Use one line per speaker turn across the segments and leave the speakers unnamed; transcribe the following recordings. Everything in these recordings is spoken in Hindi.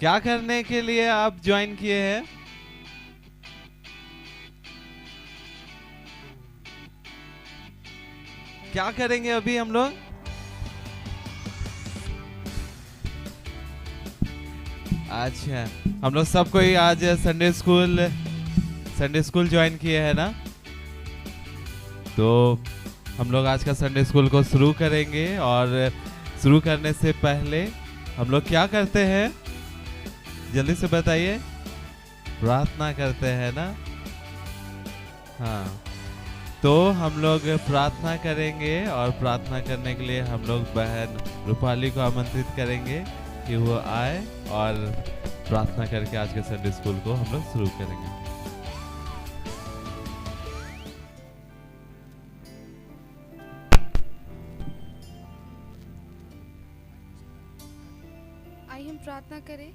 क्या करने के लिए आप ज्वाइन किए हैं? क्या करेंगे अभी हम लोग? अच्छा, हम लोग सब कोई आज संडे स्कूल ज्वाइन किए हैं ना? तो हम लोग आज का संडे स्कूल को शुरू करेंगे और शुरू करने से पहले हम लोग क्या करते हैं जल्दी से बताइए। प्रार्थना करते हैं ना? हाँ, तो हम लोग प्रार्थना करेंगे और प्रार्थना करने के लिए हम लोग बहन रूपाली को आमंत्रित करेंगे कि वो आए और प्रार्थना करके आज के संडे स्कूल को हम लोग शुरू करेंगे।
आइए हम प्रार्थना करें।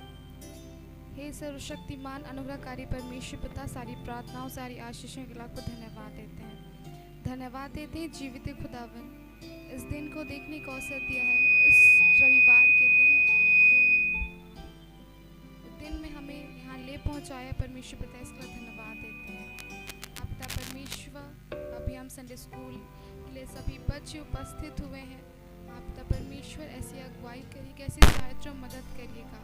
हे सर्वशक्तिमान अनुग्रहकारी परमेश्वर पिता, सारी प्रार्थनाओं सारी आशीषों के लिए आपको धन्यवाद देते हैं। धन्यवाद देते हैं जीवित खुदावन, इस दिन को देखने का अवसर दिया है। इस रविवार के दिन में हमें यहाँ ले पहुँचाया परमेश्वर पिता, इसके लिए धन्यवाद देते हैं। आप पिता परमेश्वर, अभी हम संडे स्कूल के लिए सभी बच्चे उपस्थित हुए हैं। आप पिता परमेश्वर ऐसी अगुवाई करिएगा, ऐसी सहायता और मदद करिएगा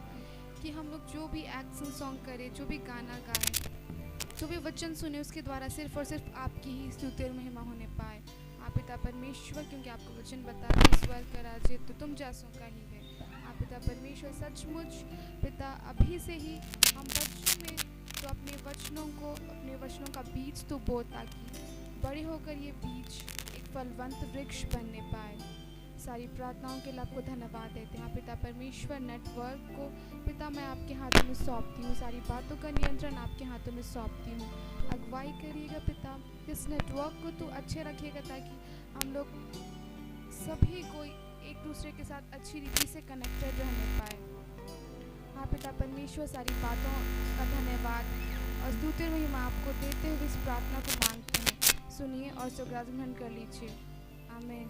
कि हम लोग जो भी एक्शन सॉन्ग करें, जो भी गाना गाएं, जो भी वचन सुने, उसके द्वारा सिर्फ और सिर्फ आपकी ही स्तुति और महिमा होने पाए। आप पिता परमेश्वर, क्योंकि आपका वचन बताते हैं स्वर्ग का राज्य तो तुम जैसों का ही है। आप पिता परमेश्वर सचमुच पिता अभी से ही हम बच्चों में तो अपने वचनों का बीज तो बो, ताकि बड़े होकर ये बीज एक फलवंत वृक्ष बनने पाए। सारी प्रार्थनाओं के लिए आपको धन्यवाद देते हैं। पिता परमेश्वर नेटवर्क को पिता मैं आपके हाथों में सौंपती हूँ, सारी बातों का नियंत्रण आपके हाथों में सौंपती हूँ। अगुवाई करिएगा पिता, इस नेटवर्क को तो अच्छे रखिएगा ताकि हम लोग सभी कोई एक दूसरे के साथ अच्छी रीति से कनेक्टेड रहने पाए। हाँ पिता परमेश्वर, सारी बातों का धन्यवाद और स्तुति और महिमा आपको देते हुए इस प्रार्थना को मांगते हैं। सुनिए और सुग्रासमन कर लीजिए। आमीन।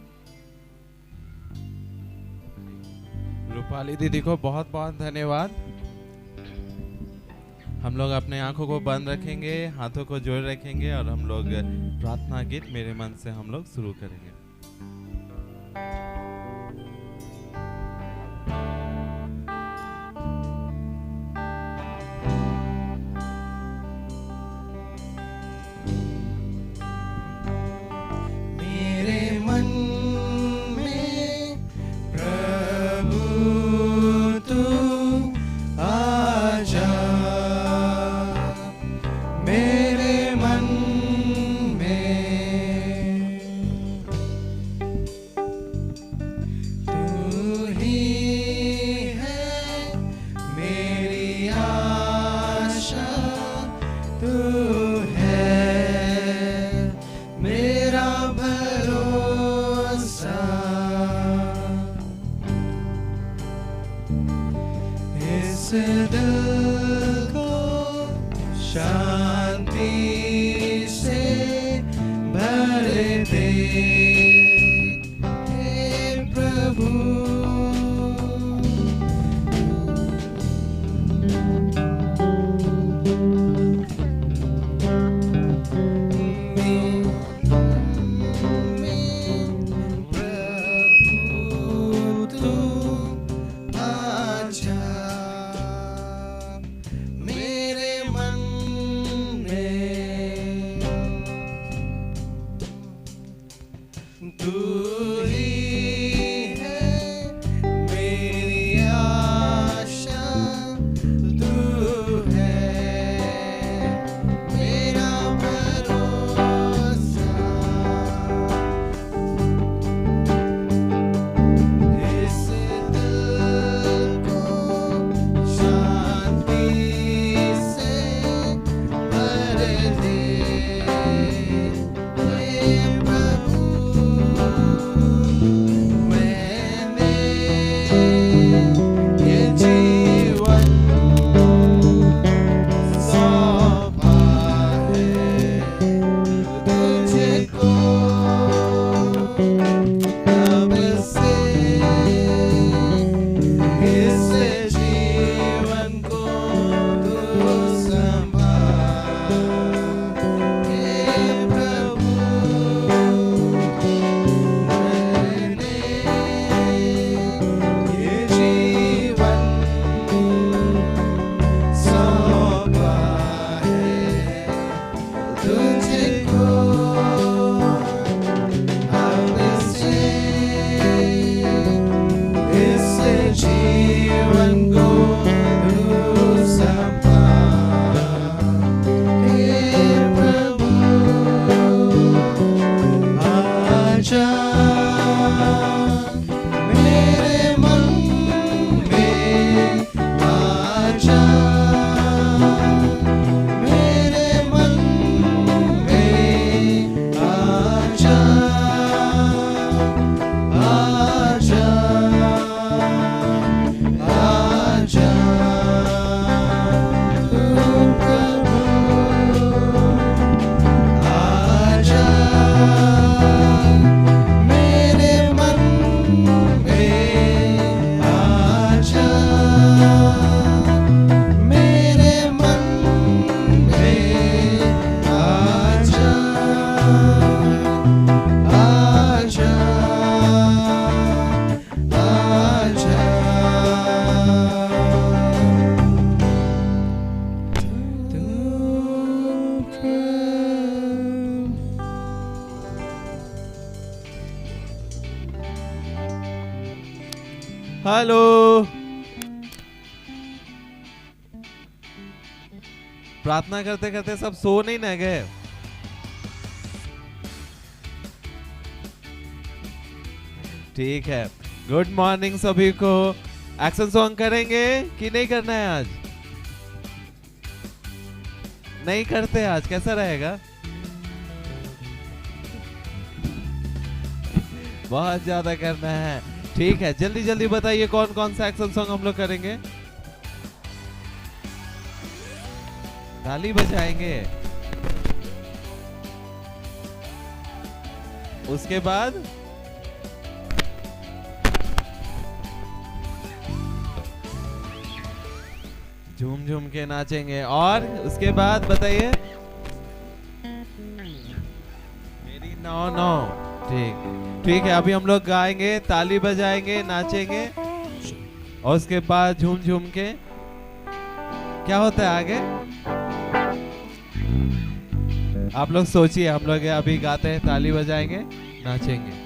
रूपाली दीदी को बहुत बहुत धन्यवाद। हम लोग अपने आंखों को बंद रखेंगे, हाथों को जोड़ रखेंगे और हम लोग प्रार्थना गीत मेरे मन से हम लोग शुरू करेंगे। हेलो। प्रार्थना करते करते सब सो नहीं न गए? ठीक है। गुड मॉर्निंग सभी को। एक्शन सॉन्ग करेंगे कि नहीं करना है आज? नहीं करते आज, कैसा रहेगा? बहुत ज्यादा करना है। ठीक है, जल्दी जल्दी बताइए कौन कौन सा एक्शन सॉन्ग हम लोग करेंगे। ताली बजाएंगे, उसके बाद झूम झूम के नाचेंगे, और उसके बाद बताइए मेरी नौ नौ। ठीक ठीक है, अभी हम लोग गाएंगे, ताली बजाएंगे, नाचेंगे, और उसके बाद झूम झूम के क्या होता है आगे आप लोग सोचिए। हम लोग अभी गाते हैं, ताली बजाएंगे, नाचेंगे।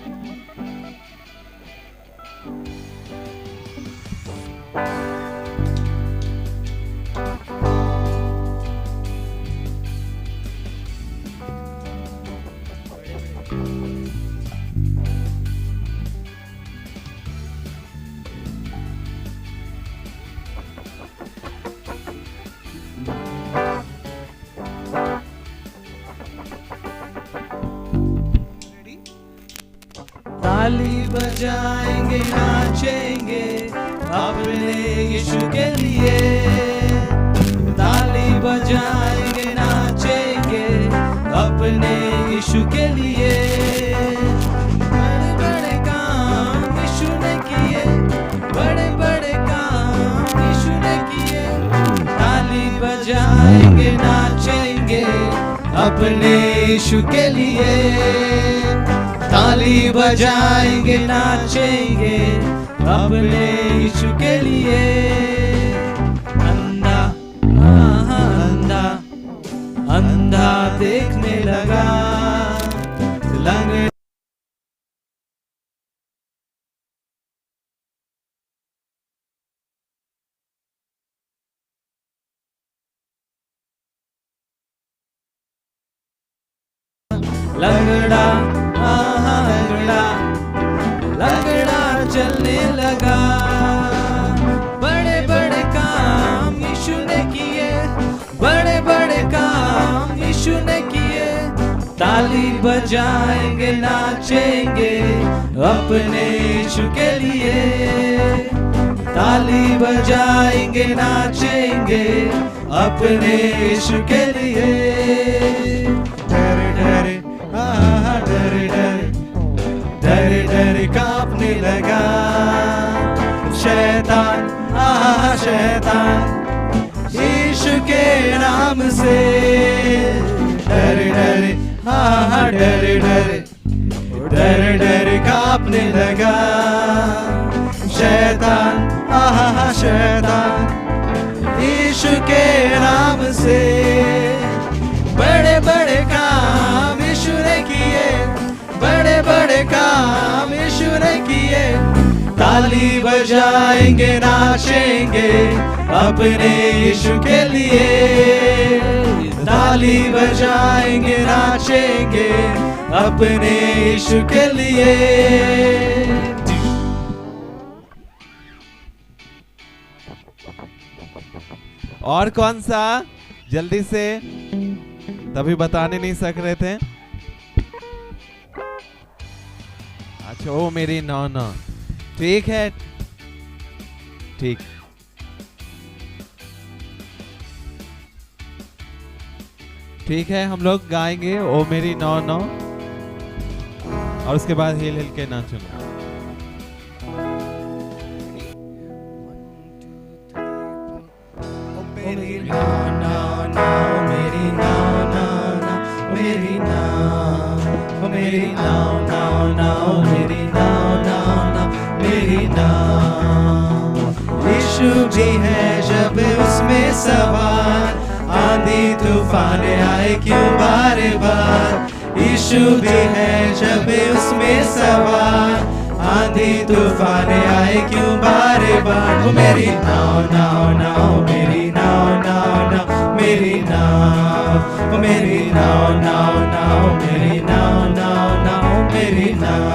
ताली बजाएंगे, नाचेंगे अपने यीशु के लिए। ताली बजाएंगे, नाचेंगे अपने यीशु के लिए। बड़े बड़े काम यीशु ने किए, बड़े बड़े काम यीशु ने किए। ताली बजाएंगे, नाचेंगे अपने यीशु के लिए। ताली बजाएंगे, नाचेंगे अपने यीशु के लिए। अंधा अंधा अंधा देखने लगा, लंगड़ा लंगड़ा लंगड़ा चलने लगा। बड़े बड़े काम यीशु ने किए, बड़े बड़े काम यीशु ने किए। ताली बजाएंगे, नाचेंगे अपने यीशु के लिए। ताली बजाएंगे, नाचेंगे अपने यीशु के लिए। डरे डरे डरे डरे डरे डरे कांपने लगा शैतान, शैतान यीशु के नाम से। डरे डरे डरे डरे डरे डरे कांपने लगा शैतान, शैतान यीशु के नाम से। बड़े बड़े काम यीशु ने किए, बड़े बड़े काम यीशु ने किए। ताली बजाएंगे, नाचेंगे अपने यीशु के लिए। ताली बजाएंगे, नाचेंगे अपने यीशु के लिए।
और कौन सा? जल्दी से, तभी बताने नहीं सक रहे थे। अच्छा, ओ मेरी नौना। ठीक है, ठीक। ठीक है, हम लोग गाएंगे ओ मेरी नौ नौ, और उसके बाद हिल हिल के नाचूंगा।
मेरी नौ नौ नौ, मेरी नौ नौ नौ, मेरी नौ, मेरी नौ नौ नौ, मेरी नौ नौ नौ, मेरी नौ। यीशु भी है जब उसमें सवार, आंधी तूफान आए क्यों बार बार। यीशु भी है जब उसमें सवार, आंधी तूफान आए क्यों बारे बार, ओ मेरी नाव नाव नाव मेरी नाव नाव नाव मेरी नाव, ओ मेरी नाव नाव नाव मेरी नाव नाव नाव मेरी नाव।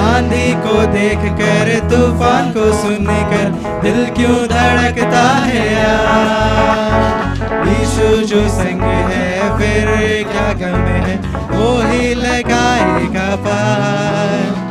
आंधी को देख कर तूफान को सुनकर दिल क्यों धड़कता है यार, यीशु जो संग है फिर क्या गम है, वो ही लगाएगा पार।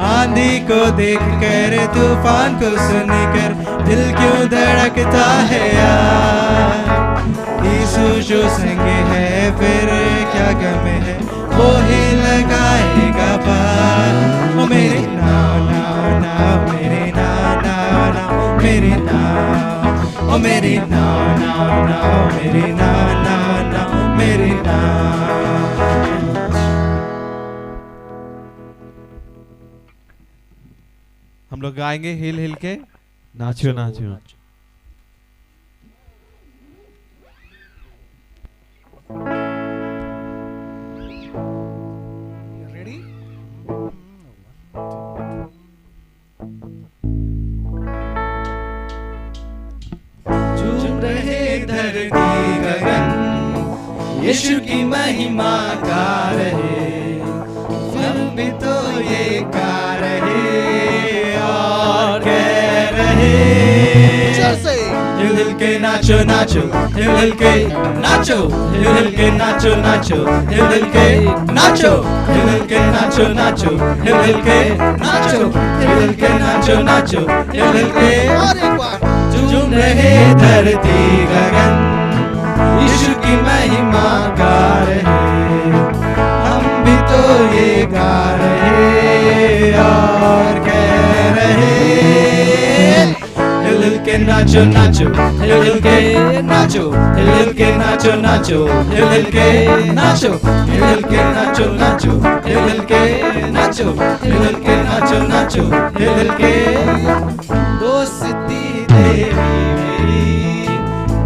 आंधी को देख कर तूफान को सुनकर दिल क्यों धड़कता है यार, यीशु जो संग है फिर क्या गम है, वो ही लगाएगा पार। ओ मेरी नाव नाव नाव मेरी नाव नाव नाव मेरी नाव, ओ मेरी नाव नाव नाव मेरी नाव नाव नाव मेरी नाव।
हम लोग गाएंगे हिल हिल के नाचो नाचो।
झूम रहे धरती गगन, यीशु की महिमा गा रहे, हम भी तो ये गा रहे और कह रहे, हिल हिल के नाचो नाचो, हिल हिल के नाचो, हिल हिल के नाचो नाचो, हिल हिल के नाचो, हिल हिल के नाचो नाचो, हिल हिल के नाचो, हिल हिल के नाचो नाचो, हिल हिल के। झूम रहे धरती गगन, यीशु की महिमा गा रहे, हम भी तो ये गा रहे और कह रहे, हिल हिल के नाचो नाचो, हिल हिल के नाचो, हिल हिल के नाचो नाचो, हिल हिल के नाचो, हिल हिल के नाचो नाचो, हिल हिल के नाचो, हिल हिल के नाचो नाचो, हिल हिल के। दोस्ती तेरी मेरी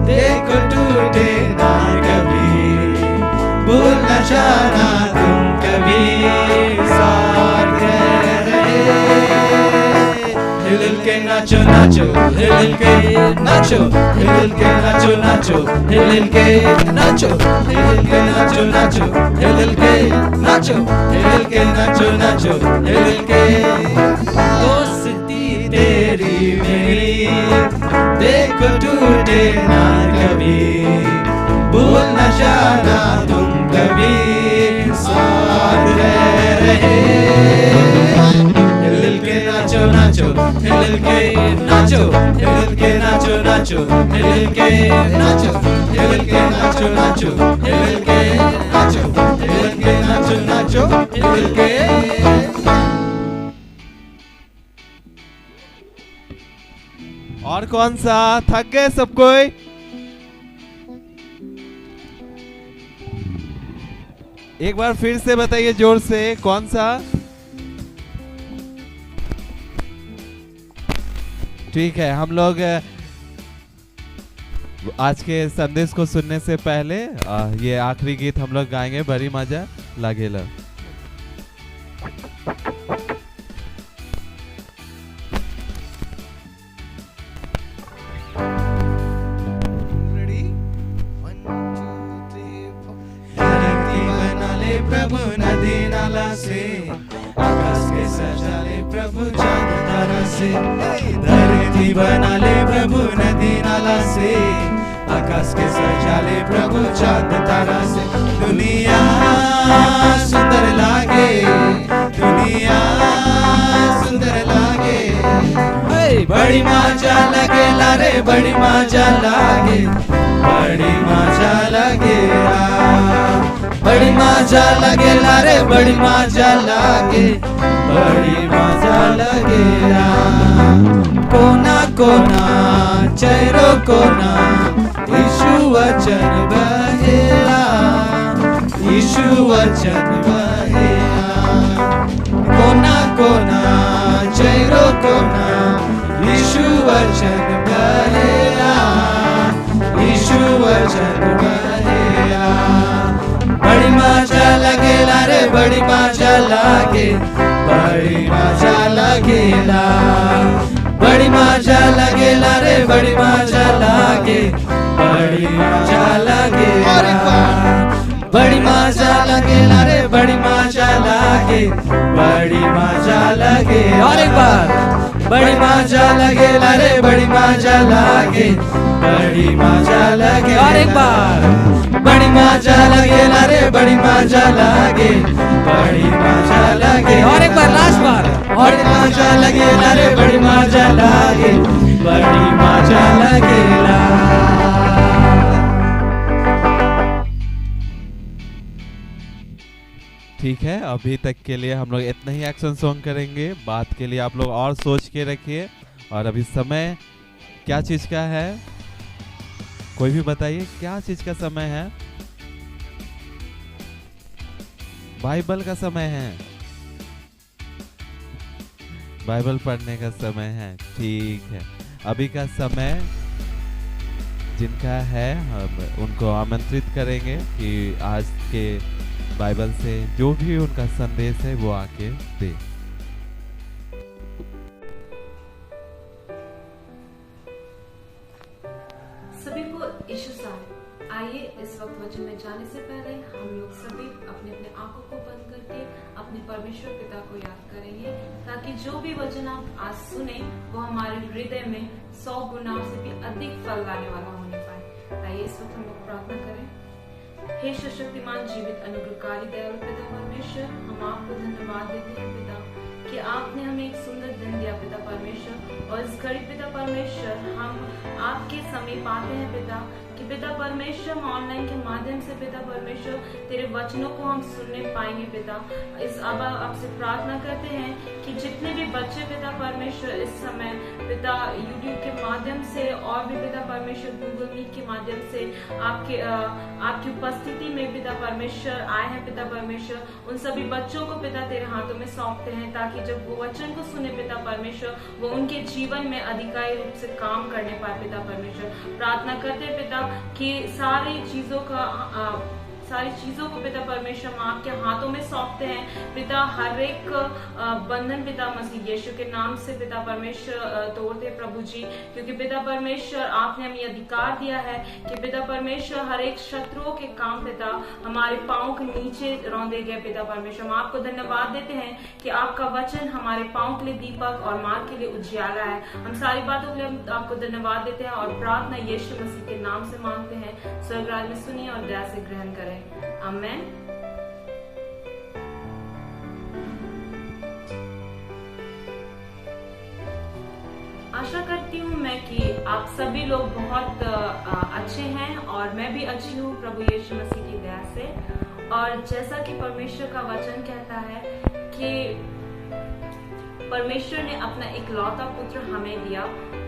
देखो टूटे ना कभी, भूल न जाना तुम कभी, साथ रहे। हिल हिल के नाचो नाचो, हिल हिल के नाचो, हिल हिल के नाचो नाचो, हिल हिल के नाचो, हिल हिल के नाचो नाचो, हिल हिल के नाचो, हिल हिल के नाचो नाचो, हिल हिल के। दोस्ती तेरी मेरी देखो टूटे ना कभी, भूल न जाना तुम कभी, साथ रहे। हिल हिल के नाचो नाचो, हिल हिल के नाचो, हिल हिल के नाचो नाचो, हिल हिल के नाचो, हिल हिल के नाचो नाचो, हिल हिल के नाचो, हिल हिल के नाचो नाचो, हिल हिल के।
और कौन सा? थक गए सब कोई? एक बार फिर से बताइए जोर से, कौन सा? ठीक है, हम लोग आज के संदेश को सुनने से पहले ये आखिरी गीत हम लोग गाएंगे, बड़ी मजा लागेला।
प्रभु नदी नाला से, आकाश के सजा ले प्रभु चांद तारा से, धरती बना ले प्रभु नदी नाला से, आकाश के सजा ले प्रभु चांद तारा से। दुनिया सुंदर लागे, दुनिया सुंदर लागे, बड़ी मजा लगे लारे, बड़ी मजा लागे, बड़ी मजा लगे, बड़ी मजा लगे लारे, बड़ी मजा लागे, बड़ी मजा लगे। कोना कोना चेहरो कोना, यीशु वचन बहेला, यीशु वचन बहेला। कोना कोना चेहरो कोना, यीशु वचन बहेला, यीशु वचन बहेला। बड़ी मजा लगे लारे, बड़ी मजा लागे, बड़ी मजा लगेला, बड़ी मजा लगेला रे, बड़ी मजा लागे, बड़ी मजा लगेला, बड़ी मजा लगेला रे, बड़ी मजा लागे, बड़ी मजा लगे। और एक बार, बड़ी मजा लगेला रे, बड़ी मजा लागे, बड़ी मजा लगे। और एक बार, बड़ी मजा लगेला रे, बड़ी मजा लागे, बड़ी मजा लगे। और एक बार, लास्ट बार, बड़ी मजा लगेला रे, बड़ी मजा लागे, बड़ी मजा लगेला।
ठीक है, अभी तक के लिए हम लोग इतना ही एक्शन सॉन्ग करेंगे। बात के लिए आप लोग और सोच के रखिए। और अभी समय क्या चीज का है, कोई भी बताइए क्या चीज का समय है? बाइबल का समय है, बाइबल पढ़ने का समय है। ठीक है, अभी का समय जिनका है हम उनको आमंत्रित करेंगे कि आज के बाइबल से जो भी उनका संदेश है वो आके दे।
सभी को यीशु साहब, आइए इस वक्त वचन में जाने से पहले हम लोग सभी अपने अपने आंखों को बंद करके अपने परमेश्वर पिता को याद करेंगे, ताकि जो भी वचन आप आज सुने वो हमारे हृदय में 100 गुना से भी अधिक फल लाने वाला होने पाए। आइए इस वक्त हम लोग प्रार्थना करें। हे सशक्तिमान जीवित अनुग्रहकारी दयालु पिता परमेश्वर, हम आपको धन्यवाद देते हैं पिता कि आपने हमें एक सुंदर दिन दिया पिता परमेश्वर। और इस घड़ी पिता परमेश्वर हम आपके समीप आते हैं पिता कि पिता परमेश्वर हम ऑनलाइन के माध्यम से पिता परमेश्वर तेरे वचनों को हम सुनने पाएंगे पिता। इस अब आपसे प्रार्थना करते हैं कि जितने भी बच्चे पिता परमेश्वर इस समय पिता यूट्यूब के माध्यम से और भी पिता परमेश्वर गूगल मीट के माध्यम से आपकी उपस्थिति में पिता परमेश्वर आए हैं पिता परमेश्वर, उन सभी बच्चों को पिता तेरे हाथों में सौंपते हैं, ताकि जब वो वचन को सुने पिता परमेश्वर वो उनके जीवन में अधिकारी रूप से काम करने पाए पिता परमेश्वर। प्रार्थना करते हैं पिता कि सारी चीजों को पिता परमेश्वर हम आपके हाथों में सौंपते हैं पिता। हर एक बंधन पिता मसीह यीशु के नाम से पिता परमेश्वर तोड़ते प्रभु जी, क्योंकि पिता परमेश्वर आपने हमें अधिकार दिया है कि पिता परमेश्वर हर एक शत्रुओं के काम पिता हमारे पांव के नीचे रौंदे गए पिता परमेश्वर। हम आपको धन्यवाद देते हैं कि आपका वचन हमारे पांव के लिए दीपक और मार्ग के लिए उजियाला है। हम सारी बातों के लिए आपको धन्यवाद देते हैं और प्रार्थना यीशु मसीह के नाम से मांगते हैं। स्वर्गराज में सुनिए और दया से ग्रहण करें, आमेन। आशा करती हूँ मैं कि आप सभी लोग बहुत अच्छे हैं और मैं भी अच्छी हूँ प्रभु यीशु मसीह की दया से। और जैसा कि परमेश्वर का वचन कहता है कि परमेश्वर ने अपना इकलौता पुत्र हमें दिया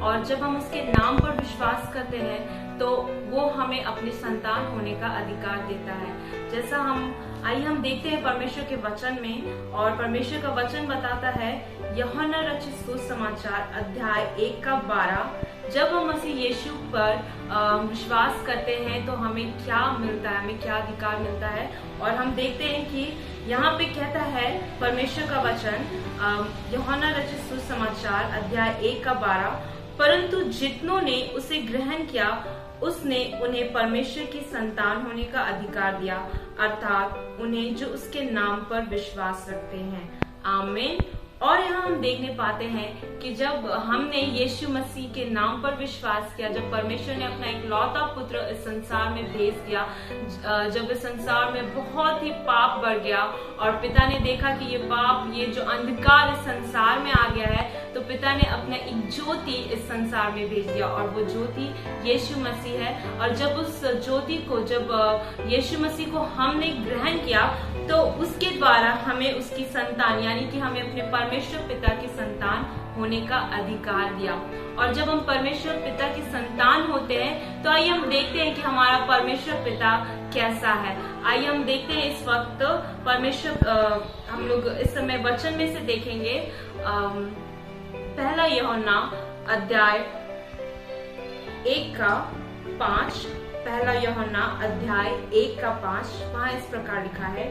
और जब हम उसके नाम पर विश्वास करते हैं तो वो हमें अपनी संतान होने का अधिकार देता है। जैसा आइए हम देखते हैं परमेश्वर के वचन में, और परमेश्वर का वचन बताता है यूहन्ना रचित सुसमाचार अध्याय 1:12, जब हम मसीह यीशु पर विश्वास करते हैं तो हमें क्या मिलता है, हमें क्या अधिकार मिलता है। और हम देखते हैं कि यहाँ पे कहता है परमेश्वर का वचन यूहन्ना रचित सुसमाचार अध्याय 1:12, परंतु जितनों ने उसे ग्रहण किया उसने उन्हें परमेश्वर की संतान होने का अधिकार दिया, अर्थात उन्हें जो उसके नाम पर विश्वास रखते हैं, आमीन। और यहाँ हम देखने पाते हैं कि जब हमने यीशु मसीह के नाम पर विश्वास किया, जब परमेश्वर ने अपना इकलौता पुत्र इस संसार में भेज दिया, जब इस संसार में बहुत ही पाप बढ़ गया और पिता ने देखा कि ये पाप, ये जो अंधकार इस संसार में आ गया है, तो पिता ने अपना एक ज्योति इस संसार में भेज दिया और वो ज्योति यीशु मसीह है। और जब उस ज्योति को, जब यीशु मसीह को हमने ग्रहण किया तो उसके द्वारा हमें उसकी संतान यानी कि हमें अपने परमेश्वर पिता की संतान होने का अधिकार दिया। और जब हम परमेश्वर पिता की संतान होते हैं तो आइए हम देखते हैं कि हमारा परमेश्वर पिता कैसा है। आइए हम देखते हैं इस वक्त परमेश्वर, हम लोग इस समय वचन में से देखेंगे पहला यूहन्ना अध्याय 1:5, पहला यूहन्ना अध्याय 1:5, वहाँ इस प्रकार लिखा है,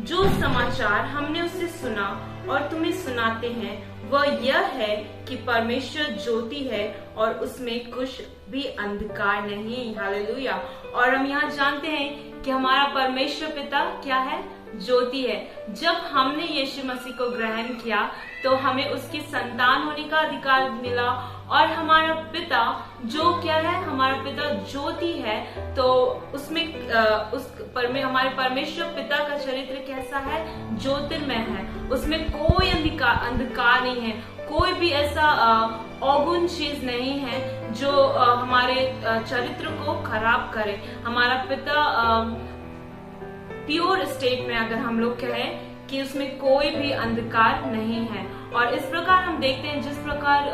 जो समाचार हमने उससे सुना और तुम्हें सुनाते हैं वह यह है कि परमेश्वर ज्योति है और उसमें कुछ भी अंधकार नहीं। हालेलुया। और हम यहाँ जानते हैं कि हमारा परमेश्वर पिता क्या है? ज्योति है। जब हमने यीशु मसीह को ग्रहण किया तो हमें उसकी संतान होने का अधिकार मिला और हमारा पिता जो क्या है? हमारा पिता ज्योति है। तो उसमें हमारे परमेश्वर पिता का चरित्र कैसा है? ज्योतिर्मय है। उसमें कोई अंधकार नहीं है, कोई भी ऐसा अवगुण चीज नहीं है जो हमारे चरित्र को खराब करे। हमारा पिता प्योर स्टेट में, अगर हम लोग कहें कि उसमें कोई भी अंधकार नहीं है। और इस प्रकार हम देखते हैं जिस प्रकार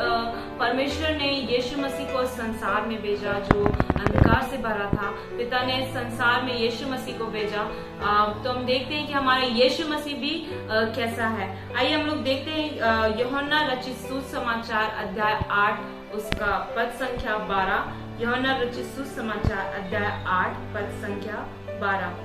परमेश्वर ने यीशु मसीह को संसार में भेजा जो अंधकार से भरा था, पिता ने संसार में यीशु मसीह को भेजा, तो हम देखते हैं कि हमारा यीशु मसीह भी कैसा है। आइए हम लोग देखते हैं यूहन्ना रचित सुसमाचार अध्याय 8 उसका पद संख्या 12। यूहन्ना रचित सुसमाचार अध्याय 8 पद संख्या 12।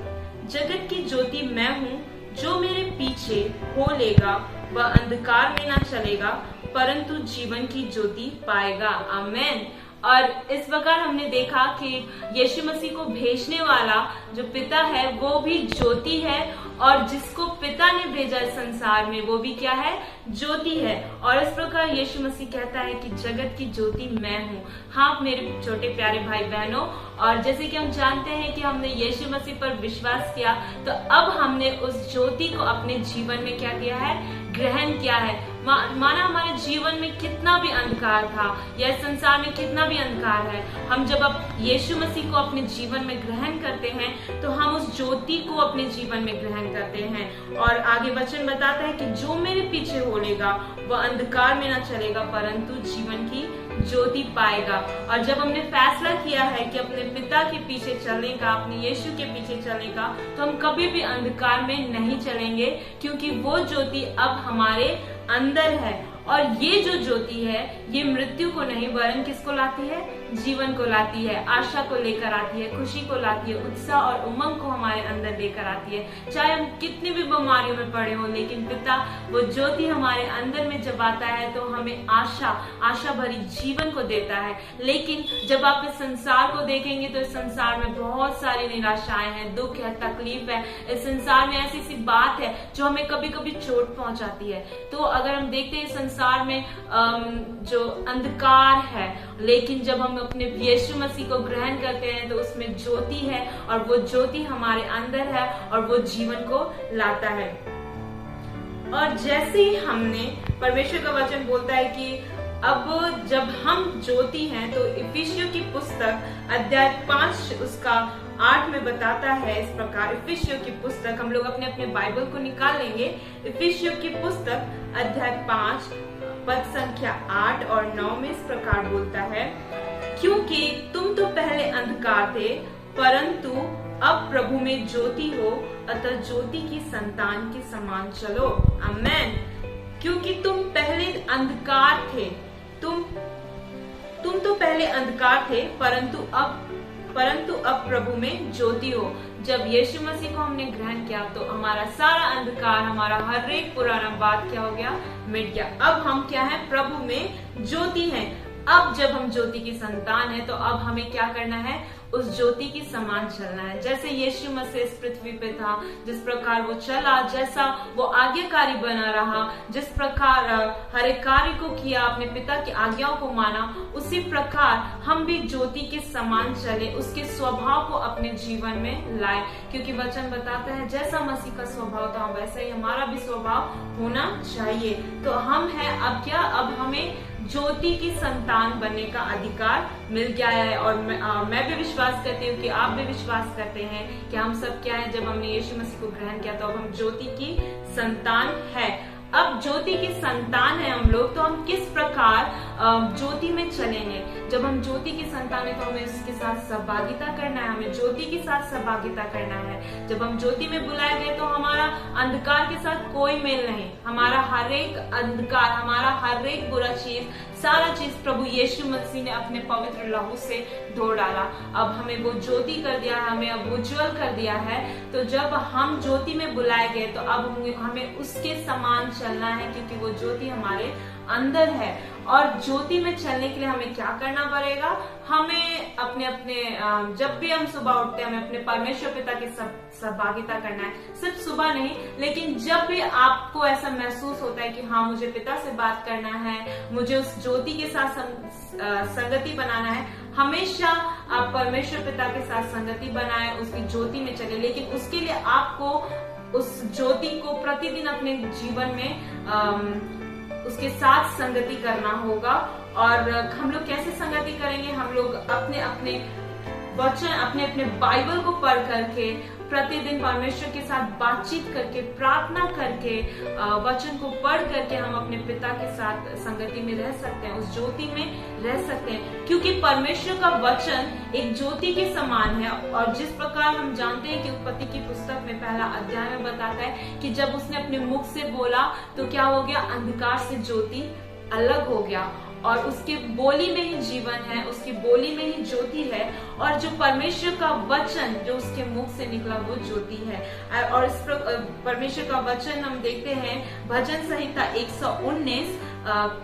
जगत की ज्योति मैं हूँ, जो मेरे पीछे हो लेगा वह अंधकार में न चलेगा परंतु जीवन की ज्योति पाएगा। आमेन। और इस प्रकार हमने देखा कि यीशु मसीह को भेजने वाला जो पिता है वो भी ज्योति है और जिसको पिता ने भेजा इस संसार में वो भी क्या है? ज्योति है। और इस प्रकार यीशु मसीह कहता है कि जगत की ज्योति मैं हूँ। हाँ मेरे छोटे प्यारे भाई बहनों, और जैसे कि हम जानते हैं कि हमने यीशु मसीह पर विश्वास किया तो अब हमने उस ज्योति को अपने जीवन में क्या किया है? ग्रहण किया है। माना हमारे जीवन में कितना भी अंधकार था या इस संसार में कितना भी अंधकार है, हम जब अब यीशु मसीह को अपने जीवन में ग्रहण करते हैं तो हम उस ज्योति को अपने जीवन में ग्रहण करते हैं। और आगे वचन बताता है कि जो मेरे पीछे हो लेगा वह अंधकार में न चलेगा परंतु जीवन की ज्योति पाएगा। और जब हमने फैसला किया है कि अपने पिता के पीछे चलने का, अपने यीशु के पीछे चलने का, तो हम कभी भी अंधकार में नहीं चलेंगे क्योंकि वो ज्योति अब हमारे अंदर है। और ये जो ज्योति है ये मृत्यु को नहीं वरन किसको लाती है? जीवन को लाती है, आशा को लेकर आती है, खुशी को लाती है, उत्साह और उमंग को हमारे अंदर लेकर आती है। चाहे हम कितनी भी बीमारियों में पड़े हो लेकिन पिता वो ज्योति हमारे अंदर में जब आता है तो हमें आशा भरी जीवन को देता है। लेकिन जब आप इस संसार को देखेंगे तो इस संसार में बहुत सारी निराशाएं हैं, दुख है, तकलीफ है। इस संसार में ऐसी सी बात है जो हमें कभी कभी चोट पहुंचाती है। तो अगर हम देखते हैं संसार में जो अंधकार है, लेकिन जब हम अपने यीशु मसीह को ग्रहण करते हैं तो उसमें ज्योति है और वो ज्योति हमारे अंदर है और वो जीवन को लाता है। और जैसे ही हमने, परमेश्वर का वचन बोलता है कि अब जब हम ज्योति हैं तो इफिसियों की पुस्तक अध्याय 5 उसका 8 में बताता है इस प्रकार। इफिसियों की पुस्तक, हम लोग अपने अपने बाइबल को निकाल लेंगे। इफिसियों की पुस्तक अध्याय 5 पद संख्या 8 और 9 में इस प्रकार बोलता है, क्योंकि तुम तो पहले अंधकार थे परंतु अब प्रभु में ज्योति हो, अतः ज्योति की संतान के समान चलो। आमेन। क्योंकि तुम पहले अंधकार थे, तुम तो पहले अंधकार थे परंतु अब प्रभु में ज्योति हो। जब यीशु मसीह को हमने ग्रहण किया तो हमारा सारा अंधकार, हमारा हर एक पुराना बात क्या हो गया? मिट गया। अब हम क्या है? प्रभु में ज्योति हैं। अब जब हम ज्योति की संतान है तो अब हमें क्या करना है? उस ज्योति की समान चलना है। जैसे यीशु मसीह इस पृथ्वी पे था, जिस प्रकार वो चला, जैसा वो आज्ञाकारी बना रहा, जिस प्रकार हर एक कार्य को किया, अपने पिता की आज्ञाओं को माना, उसी प्रकार हम भी ज्योति के समान चले, उसके स्वभाव को अपने जीवन में लाए। क्योंकि वचन बताता है जैसा मसीह का स्वभाव था वैसा ही हमारा भी स्वभाव होना चाहिए। तो हम है अब क्या? अब हमें ज्योति की संतान बनने का अधिकार मिल गया है। और मैं भी विश्वास करती हूँ कि आप भी विश्वास करते हैं कि हम सब क्या है, जब हमने यीशु मसीह को ग्रहण किया तो अब हम ज्योति की संतान है। अब ज्योति की संतान है हम लोग, तो हम किस प्रकार ज्योति में चलेंगे। जब हम ज्योति की संतान है तो हमें उसके साथ सहभागिता करना है, हमें ज्योति के साथ सहभागिता करना है। जब हम ज्योति में बुलाए गए तो हमारा अंधकार के साथ कोई मेल नहीं, हमारा हर एक अंधकार, हमारा हर एक बुरा चीज, सारा चीज प्रभु यीशु मसीह ने अपने पवित्र लहू से धो डाला। अब हमें वो ज्योति कर दिया है, हमें अब उज्जवल कर दिया है। तो जब हम ज्योति में बुलाए गए तो अब हमें उसके समान चलना है, क्योंकि वो ज्योति हमारे अंदर है। और ज्योति में चलने के लिए हमें क्या करना पड़ेगा? हमें अपने अपने जब भी हम सुबह उठते हैं हमें अपने परमेश्वर पिता के सहभागिता करना है। सिर्फ सुबह नहीं, लेकिन जब भी आपको ऐसा महसूस होता है कि हाँ मुझे पिता से बात करना है, मुझे उस ज्योति के साथ संगति बनाना है, हमेशा आप परमेश्वर पिता के साथ संगति बनाए, उसकी ज्योति में चले। लेकिन उसके लिए आपको उस ज्योति को प्रतिदिन अपने जीवन में उसके साथ संगति करना होगा। और हम लोग कैसे संगति करेंगे? हम लोग अपने अपने वचन, अपने अपने बाइबल को पढ़ करके, प्रतिदिन परमेश्वर के साथ बातचीत करके, प्रार्थना करके, वचन को पढ़ करके हम अपने पिता के साथ संगति में रह सकते हैं, उस ज्योति में रह सकते हैं। क्योंकि परमेश्वर का वचन एक ज्योति के समान है। और जिस प्रकार हम जानते हैं कि उत्पत्ति की पुस्तक में पहला अध्याय में बताता है कि जब उसने अपने मुख से बोला तो क्या हो गया? अंधकार से ज्योति अलग हो गया। और उसके बोली में ही जीवन है, उसकी बोली में ही ज्योति है। और जो परमेश्वर का वचन जो उसके मुख से निकला वो ज्योति है। और इस परमेश्वर का वचन हम देखते हैं भजन संहिता 119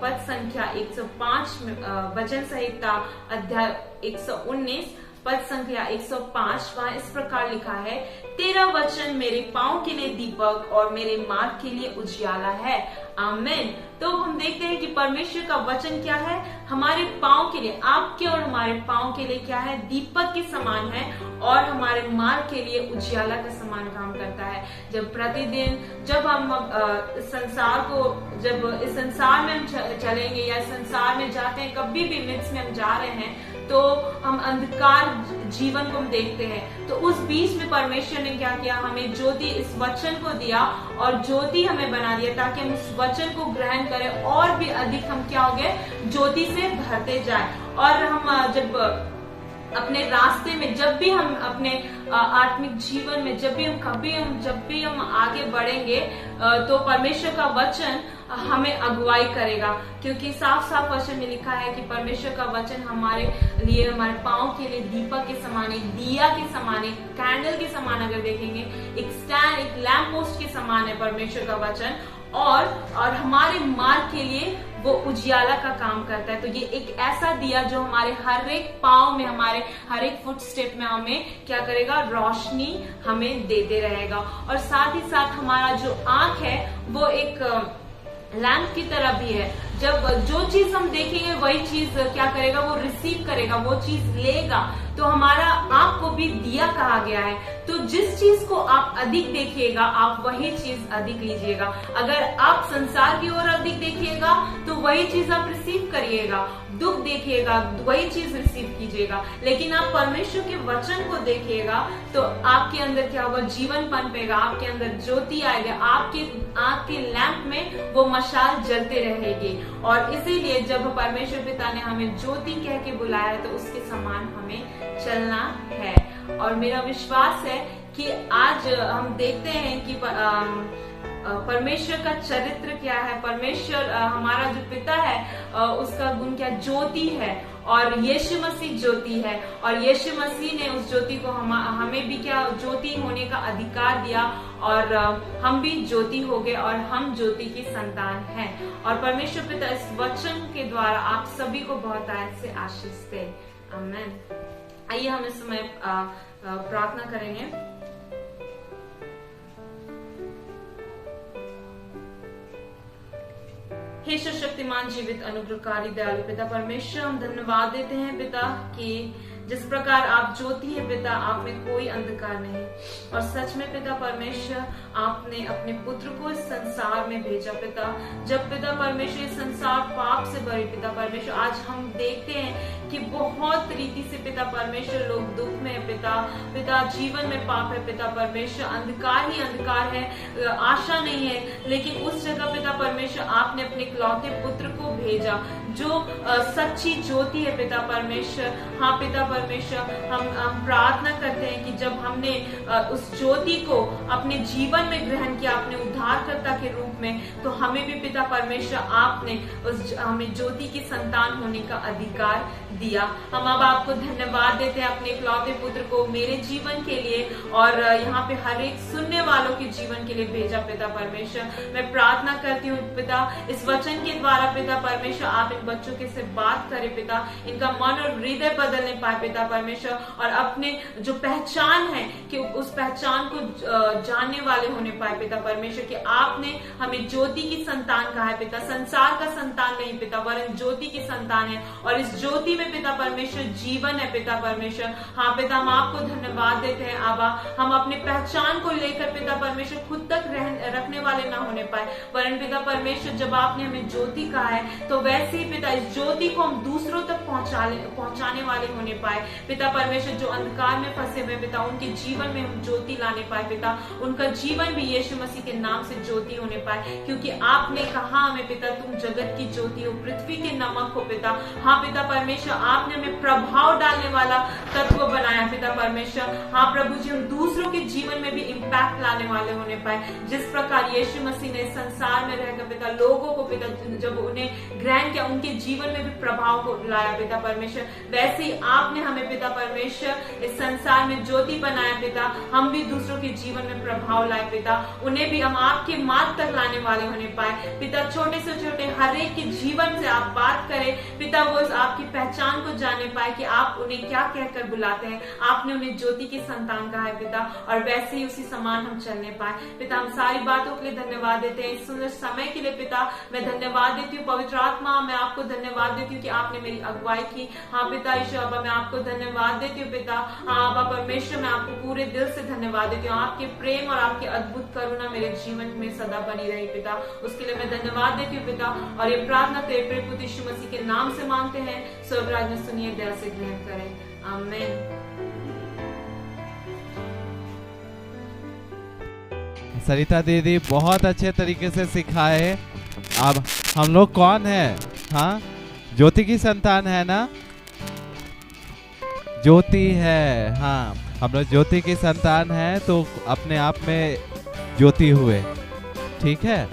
पद संख्या 105 में, भजन संहिता अध्याय 119 पद संख्या 105, वहां इस प्रकार लिखा है, तेरा वचन मेरे पांव के लिए दीपक और मेरे मार्ग के लिए उजियाला है। आमीन। तो हम देखते हैं कि परमेश्वर का वचन क्या है? हमारे पांव के लिए, आपके और हमारे पांव के लिए क्या है? दीपक के समान है और हमारे मार्ग के लिए उजियाला के समान काम करता है। जब प्रतिदिन जब हम इस संसार में हम चलेंगे या संसार में जाते हैं, कभी भी मिक्स में हम जा रहे हैं तो हम अंधकार जीवन को हम देखते हैं। तो उस बीच में परमेश्वर ने क्या किया? हमें ज्योति, इस वचन को दिया और ज्योति हमें बना दिया ताकि हम उस वचन को ग्रहण करें और भी अधिक हम क्या हो गए? ज्योति से भरते जाए। और हम जब अपने रास्ते में, जब भी हम अपने आत्मिक जीवन में जब भी हम आगे बढ़ेंगे तो परमेश्वर का वचन हमें अगुवाई करेगा। क्योंकि साफ साफ वचन में लिखा है कि परमेश्वर का वचन हमारे लिए, हमारे पांव के लिए दीपक के समान, एक दिया के समान, एक कैंडल के समान अगर देखेंगे, एक स्टैंड, एक लैंप पोस्ट के समान है परमेश्वर का वचन। और हमारे मार्ग के लिए वो उजियाला का काम करता है। तो ये एक ऐसा दिया जो हमारे हर एक पांव में, हमारे हर एक फुट स्टेप में हमें क्या करेगा? रोशनी हमें देते रहेगा। और साथ ही साथ हमारा जो आंख है वो एक लैंप की तरह भी है। जब जो चीज हम देखेंगे वही चीज क्या करेगा? वो रिसीव करेगा, वो चीज लेगा। तो हमारा आंख को भी दिया कहा गया है। तो जिस चीज को आप अधिक देखिएगा आप वही चीज अधिक लीजिएगा। अगर आप संसार की ओर अधिक देखिएगा तो वही चीज आप रिसीव करिएगा। दुख देखिएगा वही चीज रिसीव कीजिएगा। लेकिन आप परमेश्वर के वचन को देखिएगा तो आपके अंदर क्या होगा? जीवन पनपेगा, आपके अंदर ज्योति आएगा, आपके आंख के लैंप में वो मशाल जलते रहेगी। और इसीलिए जब परमेश्वर पिता ने हमें ज्योति कह के बुलाया है तो उसके समान हमें चलना है। और मेरा विश्वास है कि आज हम देखते हैं कि परमेश्वर का चरित्र क्या है। परमेश्वर हमारा जो पिता है उसका गुण क्या? ज्योति है। और यीशु मसीह ज्योति है। और यीशु मसीह ने उस ज्योति को हमें भी क्या? ज्योति होने का अधिकार दिया। और हम भी ज्योति हो गए और हम ज्योति की संतान हैं। और परमेश्वर पिता इस वचन के द्वारा आप सभी को बहुत से आशीष दे। आमीन। आइए हम इस समय प्रार्थना करेंगे। हे शक्तिमान, जीवित, अनुग्रहकारी, दयालु पिता परमेश्वर, हम धन्यवाद देते हैं पिता कि जिस प्रकार आप ज्योति है पिता, आप में कोई अंधकार नहीं। और सच में पिता परमेश्वर आपने अपने पुत्र को इस संसार में भेजा पिता। जब पिता परमेश्वर इस संसार पाप से भरे पिता परमेश्वर, आज हम देखते हैं कि बहुत रीति से पिता परमेश्वर लोग दुख में है पिता जीवन में पाप है पिता परमेश्वर, अंधकार ही अंधकार है, आशा नहीं है। लेकिन उस जगह पिता परमेश्वर आपने अपने इकलौते पुत्र को भेजा जो सच्ची ज्योति है पिता परमेश्वर। हाँ पिता परमेश्वर, हम प्रार्थना करते हैं कि जब हमने उस ज्योति को अपने जीवन में ग्रहण किया अपने उद्धारकर्ता के रूप में, तो हमें भी पिता परमेश्वर आपने हमें ज्योति की संतान होने का अधिकार दिया। हम अब आपको धन्यवाद देते हैं अपने इकलौते पुत्र को मेरे जीवन के लिए और यहाँ पे हर एक सुनने वालों के जीवन के लिए भेजा पिता परमेश्वर। मैं प्रार्थना करती हूँ पिता, इस वचन के द्वारा पिता परमेश्वर आप इन बच्चों के से बात करें पिता, इनका मन और हृदय बदलने पाए पिता परमेश्वर, और अपने जो पहचान है कि उस पहचान को जानने वाले होने पाए पिता परमेश्वर, कि आपने हमें ज्योति की संतान कहा है पिता, संसार का संतान नहीं पिता, वरन ज्योति की संतान है, और इस ज्योति में पिता परमेश्वर जीवन है पिता परमेश्वर। हाँ पिता, हम आपको धन्यवाद देते हैं आबा, हम अपने पहचान को लेकर पिता परमेश्वर खुद तक रखने वाले ना होने पाए, वरन पिता परमेश्वर जब आपने हमें ज्योति कहा है तो वैसे ही पिता इस ज्योति को हम दूसरों तक पहुंचाने वाले होने पाए पिता परमेश्वर। जो अंधकार में फंसे हुए पिता, उनके जीवन में हम ज्योति लाने पाए पिता, उनका जीवन भी यीशु मसीह के नाम से ज्योति होने पाए, क्योंकि आपने कहा हमें पिता तुम जगत की ज्योति हो, पृथ्वी के नमक हो पिता। हाँ पिता परमेश्वर, आपने हमें प्रभाव डालने वाला तत्व बनाया पिता परमेश्वर। हाँ प्रभु जी, हम दूसरों के जीवन में भी इम्पैक्ट लाने वाले होने पाए, जिस प्रकार यीशु मसीह ने संसार में रहकर पिता लोगों को पिता जब उन्हें ग्रहण किया उनके जीवन में भी प्रभाव को लाया पिता परमेश्वर, वैसे ही आपने हमें पिता परमेश्वर इस संसार में ज्योति बनाया पिता, हम भी दूसरों के जीवन में प्रभाव लाए पिता, उन्हें भी हम आपके मार्ग तक लाने वाले होने पाए पिता। छोटे से छोटे हर एक के जीवन से आप बात करें पिता, वो आपकी पहचान को जाने पाए कि आप उन्हें क्या कहकर बुलाते हैं, आपने उन्हें ज्योति की संतान कहा है पिता, और वैसे ही उसी समान हम चलने पाए पिता। हम सारी बातों के लिए धन्यवाद देते हैं, इस सुंदर समय के लिए पिता मैं धन्यवाद देती हूँ। पवित्र आत्मा, मैं आपको धन्यवाद देती हूँ कि आपने मेरी अगुवाई की। हाँ पिता यीशु अब्बा, मैं आपको धन्यवाद देती हूँ पिता। हाँ अब्बा परमेश्वर, मैं आपको पूरे दिल से धन्यवाद देती हूँ। आपके प्रेम और आपके अद्भुत करुणा मेरे जीवन में सदा बनी रही पिता, उसके लिए मैं धन्यवाद देती हूँ पिता। और ये प्रार्थना तेरे प्रिय पुत्र यीशु मसीह के नाम से मांगते हैं, स्वर्गराज में सुनिए, दया से ग्रहण करें, आमीन।
सरिता दीदी बहुत अच्छे तरीके से सिखाए। अब हम लोग कौन है? हाँ, ज्योति की संतान है ना, ज्योति है। हाँ, हम लोग ज्योति की संतान है, तो अपने आप में ज्योति हुए। ठीक है,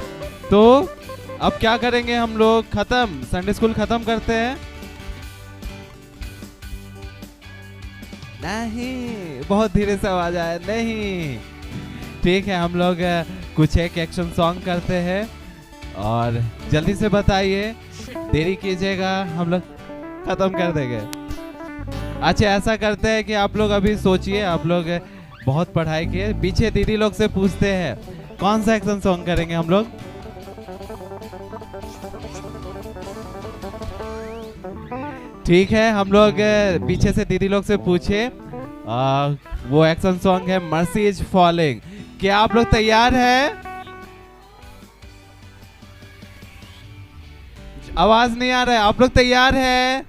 तो अब क्या करेंगे हम लोग? खत्म, संडे स्कूल खत्म करते हैं? नहीं, बहुत धीरे से आवाज आया। नहीं, ठीक है, हम लोग कुछ एक एक्शन सॉन्ग करते हैं और जल्दी से बताइए, देरी कीजिएगा, हम लोग खत्म कर देंगे। अच्छा, ऐसा करते हैं कि आप लोग अभी सोचिए, आप लोग बहुत पढ़ाई किए, पीछे दीदी लोग से पूछते हैं कौन सा एक्शन सॉन्ग करेंगे हम लोग। ठीक है, हम लोग पीछे से दीदी लोग से पूछे, वो एक्शन सॉन्ग है मर्सी इज फॉलिंग। क्या आप लोग तैयार हैं? आवाज नहीं आ रहा है, आप लोग तैयार हैं?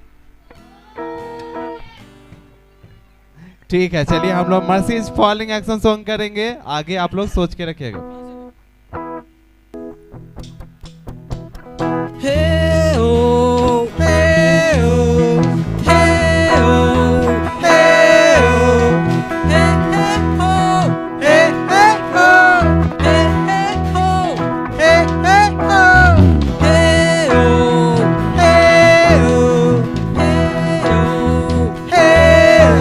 ठीक है, चलिए हम लोग mercy is falling action song करेंगे। आगे आप लोग सोच के रखिएगा।
Hey oh, hey oh, hey oh, hey oh, hey oh, hey oh, hey oh, hey oh, hey oh,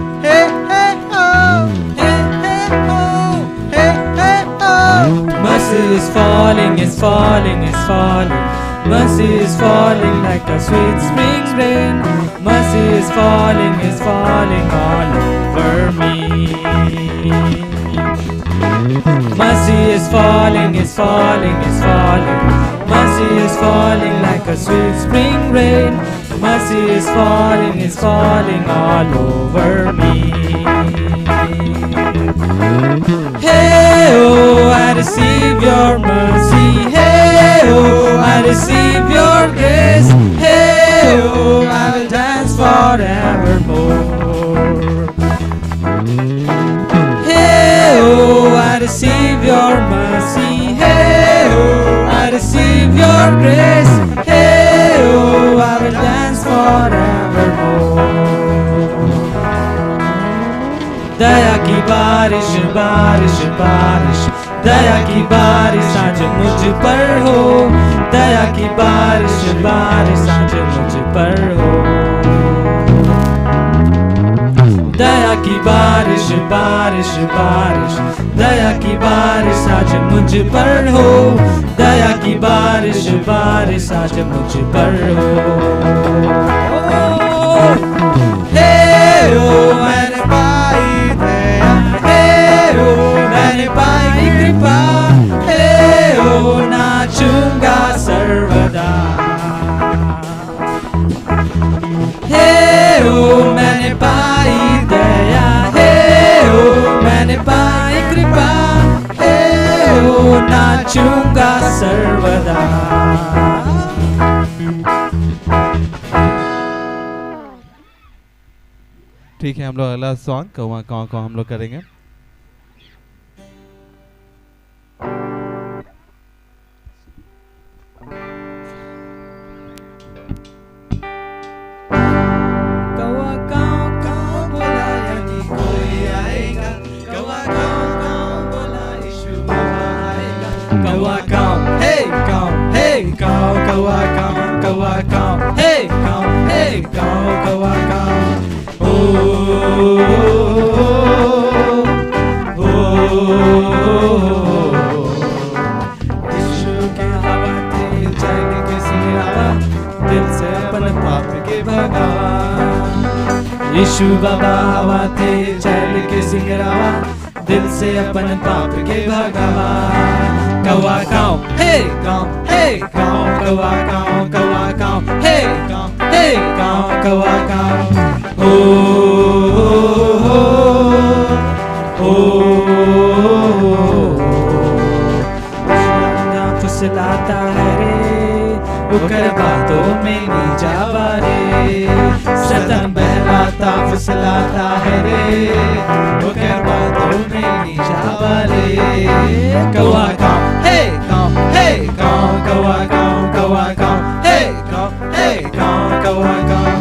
hey oh, hey oh, mercy is falling, is falling, is falling. Mercy is falling like a sweet spring rain. Mercy is falling all over me. Mercy is falling, is falling, is falling. Mercy is falling like a sweet spring rain. Mercy is falling all over me. Hey, oh, I receive your mercy. Hey, oh, I receive your grace. Hey, oh, I will dance forevermore. Hey, oh, I receive your mercy. Hey, oh, I receive your grace. Hey, oh, I will dance forevermore. दया की बारिश बारिश बारिश, दया की बारिश आज मुझ पर हो. दया की बारिश बारिश आज मुझ पर हो. दया की बारिश बारिश बारिश, दया की बारिश आज मुझ पर हो. दया की बारिश बारिश आज मुझ पर हो. हे ओ मैंने पाई दया, हे ओ मैंने पाई कृपा. हे ओ नाचूंगा सर्वदा. हे ओ मैंने पाई दया, हे ओ मैंने पाई कृपा. हे ओ नाचूंगा सर्वदा.
ठीक है, हम लोग अगला सॉन्ग कौवा काव काव हम लोग करेंगे.
कौवा काव काव बोला यानी कोई आएगा. कौवा काव काव बोला यीशु बाबा आएगा. कौवा काव हे काव कौवा काव कौवा काव हे काव कौवा काव. ओ यीशु के हवा तेज चैन के सिंगरावा, दिल से अपन पाप के भगावा. यीशु बाबा हवा तेज चैन के सिंगरावा, दिल से अपन पाप के भगावा. कौवा काव हे काव कौवा काव हे काव कौवा काव. ओ फुसलाता है रे, उकर बातों में नहीं जावा रे. सतन बहलाता फुसलाता है रे, उकर बातों में नहीं जावा रे. कौवा काव हे काव कौवा काव हे काव कौवा काव.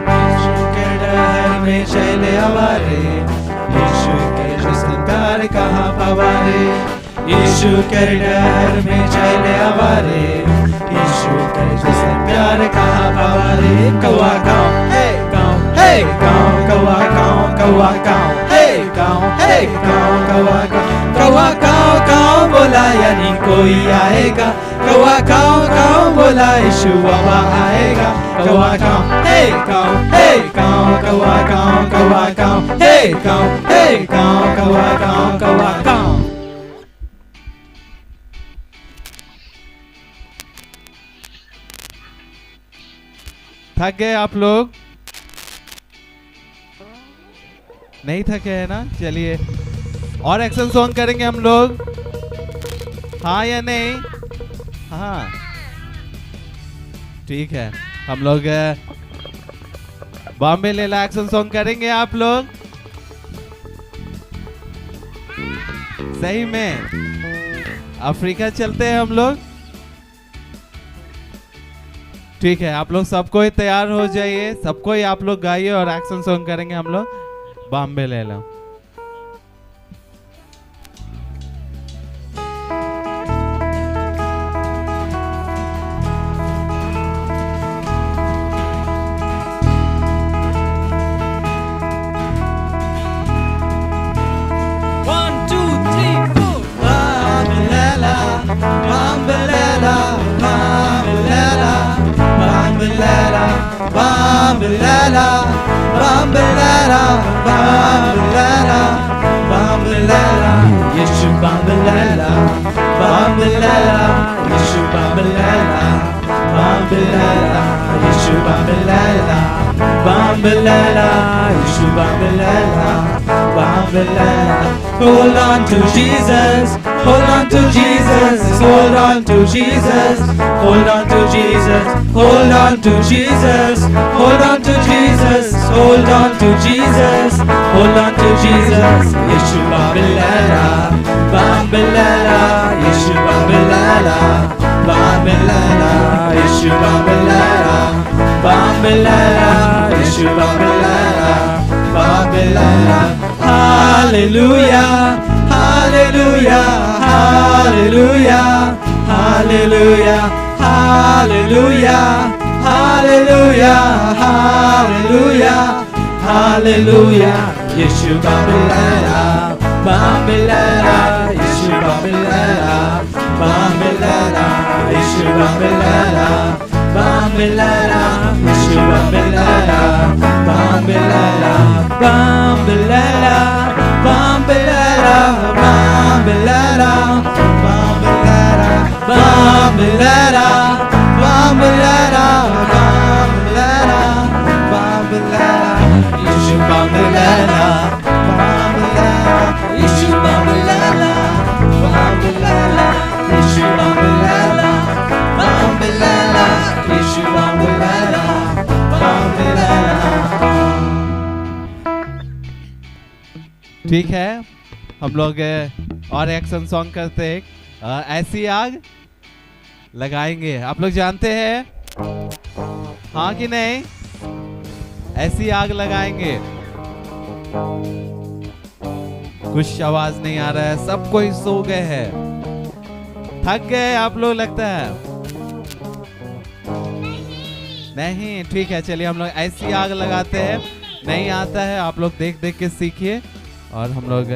यीशु के डर में चले आवारे, यीशु के जिस्म प्यार कहाँ पावारे. यीशु के डर में चले आवारे, यीशु के जिस्म प्यार कहाँ पावारे. कौवा काव हे काव कौवा काव हे काव कौवा काव. कौवा काव बोला यानी कोई आएगा. कौवा काव बोला यीशु बाबा आएगा. कौवा काव हे काव कौवा काव हे काव कौवा काव.
थक गए आप लोग? नहीं थके है ना? चलिए और एक्शन सॉन्ग करेंगे हम लोग, हाँ या नहीं? हाँ ठीक है, हम लोग बॉम्बे लेला एक्शन सॉन्ग करेंगे. आप लोग सही में अफ्रीका चलते हैं हम लोग. ठीक है, आप लोग सबको ही तैयार हो जाइए, सबको ही आप लोग गाइए और एक्शन सॉन्ग करेंगे हम लोग बॉम्बे लेला.
Bambalala, bambalala, bambalala, bambalala, Yeshu bambalala, bambalala, Yeshu bambalala, Bambalala, Yeshu Bambalala, Bambalala, Yeshu Bambalala, Bambalala. Hold on to Jesus, hold on to Jesus, hold on to Jesus, hold on to Jesus, hold on to Jesus, hold on to Jesus, hold on to Jesus, hold on to Jesus. Yeshu Bambalala, Bambalala, Yeshu Bambalala, Bambalala, Yeshu Bambalala, Bambalala, Yeshu Bambalala, Bambalala. Hallelujah, hallelujah, hallelujah, hallelujah, hallelujah, hallelujah, hallelujah, hallelujah. Yeshu Bambalala, Bambalala, Yeshu Bambalala, Bambalala, Yeshu Bambalala, Bambalala, Yeshu Bambalala, Bambalala, Bambalala, Bambalala, Bambalala, Bambalala, Bambalala, Bambalala, Bambalala, Bambalala, Yeshu Bambalala, Bambalala, Yeshu Bambalala, Bambalala, Yeshu Bambalala, Bambalala, Yeshu Bambalala, Bambalala.
ठीक है, हम लोग और एक्शन सॉन्ग करते हैं। ऐसी आग लगाएंगे, आप लोग जानते हैं हाँ कि नहीं? ऐसी आग लगाएंगे। कुछ आवाज नहीं आ रहा है, सब कोई सो गए हैं, थक गए आप लोग लगता है। नहीं, ठीक है, चलिए हम लोग ऐसी आग लगाते हैं। नहीं आता है, आप लोग देख देख के सीखिए और हम लोग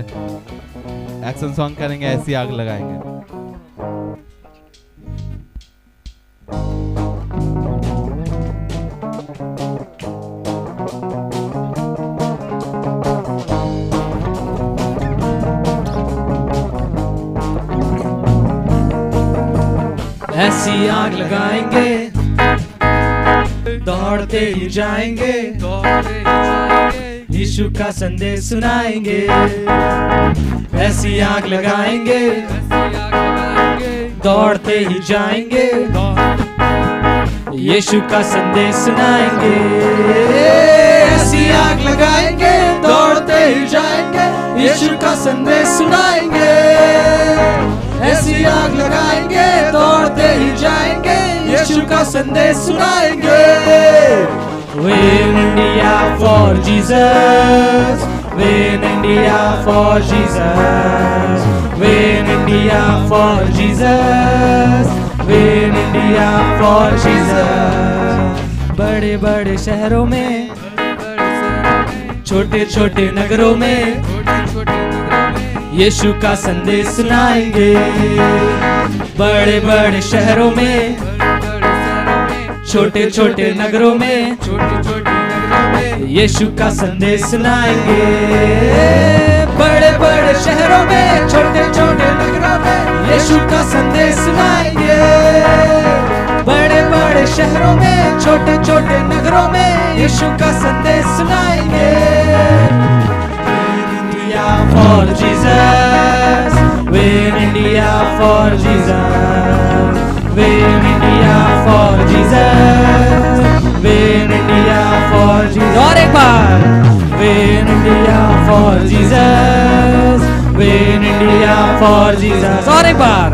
एक्शन सॉन्ग करेंगे, ऐसी आग लगाएंगे।
ऐसी आग लगाएंगे, दौड़ते ही जाएंगे, यीशु का संदेश सुनाएंगे। ऐसी आग लगाएंगे, दौड़ते ही जाएंगे, यीशु का संदेश सुनाएंगे। ऐसी आग लगाएंगे, दौड़ते ही जाएंगे, यीशु का संदेश सुनाएंगे। ऐसी आग लगाएंगे, दौड़ते ही जाएंगे, यीशु का संदेश सुनाएंगे। Win India for Jesus, win India for Jesus, win India for Jesus, win India for Jesus. बड़े बड़े शहरों में, छोटे छोटे नगरों में, यीशु का संदेश सुनाएंगे। बड़े बड़े शहरों में, छोटे छोटे नगरों में, यीशु का संदेश सुनाएंगे। बड़े बड़े शहरों में, छोटे छोटे नगरों में, यीशु का संदेश सुनाएंगे। बड़े बड़े शहरों में, छोटे छोटे नगरों में, यीशु का संदेश सुनाएंगे। For Jesus, win India for Jesus, win India for Jesus, win India for Jesus. और एक बार, win India for Jesus, win India for Jesus. और एक बार,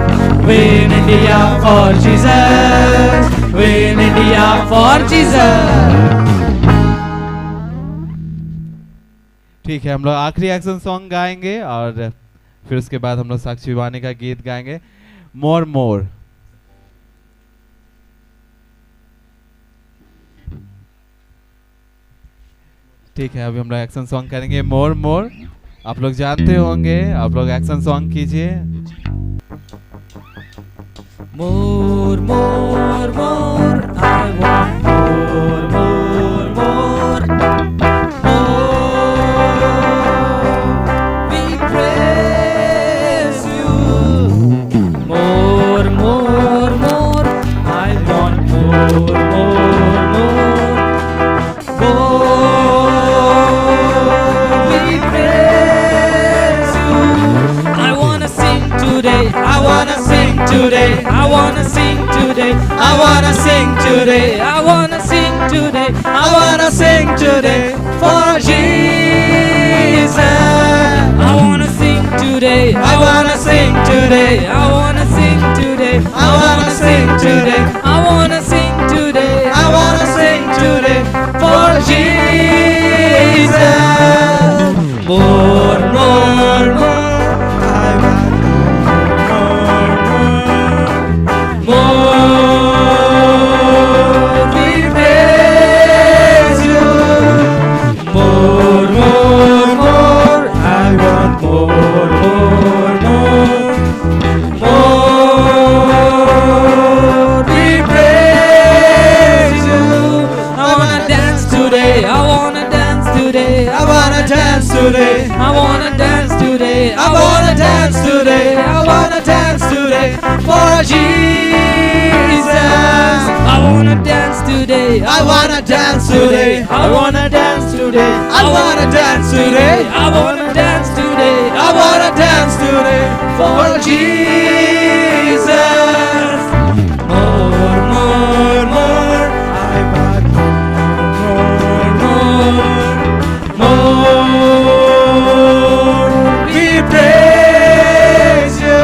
win India for Jesus, win India for Jesus.
ठीक है, हम लोग आखिरी एक्शन सॉन्ग गाएंगे और फिर उसके बाद हम लोग साक्षी वाणी का गीत गाएंगे, मोर मोर। ठीक है, अभी हम लोग एक्शन सॉन्ग करेंगे मोर मोर। आप लोग जानते होंगे, आप लोग एक्शन सॉन्ग कीजिए।
मोर मोर मोर, I want more, more, more. We praise you. More, more, more. I want more. I wanna sing today. I wanna sing today. I wanna sing today for Jesus. I wanna sing today. I wanna sing today. I wanna sing today. I wanna sing today. I wanna sing today. I wanna sing today for Jesus. More, more, more. I want more, more. We praise you. More, more, more. I want more, more, more. More. We praise you. I wanna dance today. I wanna dance today. I wanna dance today. I wanna dance today. I wanna dance today. I wanna dance today for Jesus. I wanna dance today. I wanna dance today. I wanna dance today. I wanna dance today. I wanna dance today. I wanna dance today for Jesus. More, more, more. I want more, more, more. We praise you.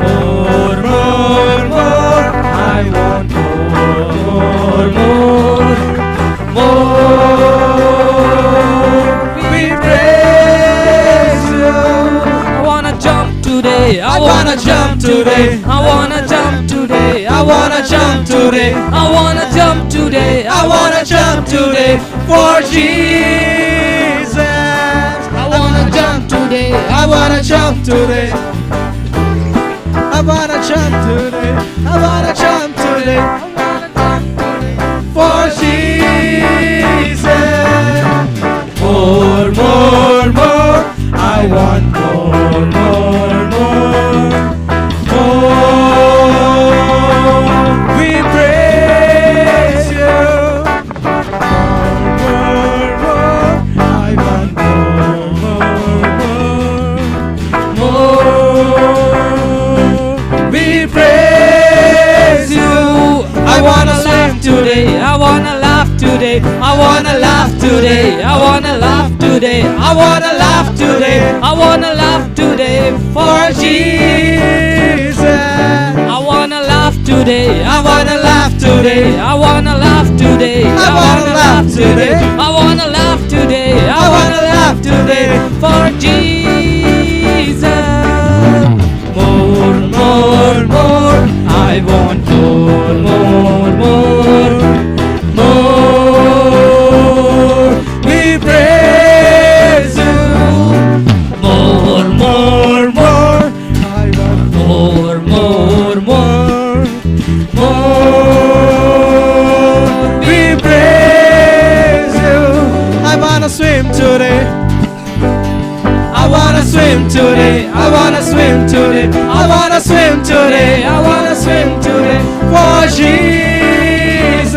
More, more, more. I want more, more, more. We praise you. I wanna jump today. I wanna jump today. I wanna jump today. I wanna jump today. I wanna jump today. I wanna jump today for Jesus. I wanna jump today. I wanna jump today. I wanna jump today. I wanna jump today for Jesus. More, more, more. I want more, more, more, more. We praise you. More, more, more. I want more, more, more, more. We praise you. I wanna laugh today. I wanna laugh today. I wanna laugh today. I wanna laugh today. I wanna laugh today. I wanna laugh today for Jesus. I wanna laugh today. I wanna laugh today. I wanna laugh today. I wanna laugh today. I wanna laugh today. I wanna laugh today for Jesus. More, more, more. I want more, more, more, more. We praise you. More, more, more. I want more, more, more, more. We praise you. I wanna swim today. I wanna swim today. I wanna swim today. I wanna swim today. I wanna swim today for Jesus.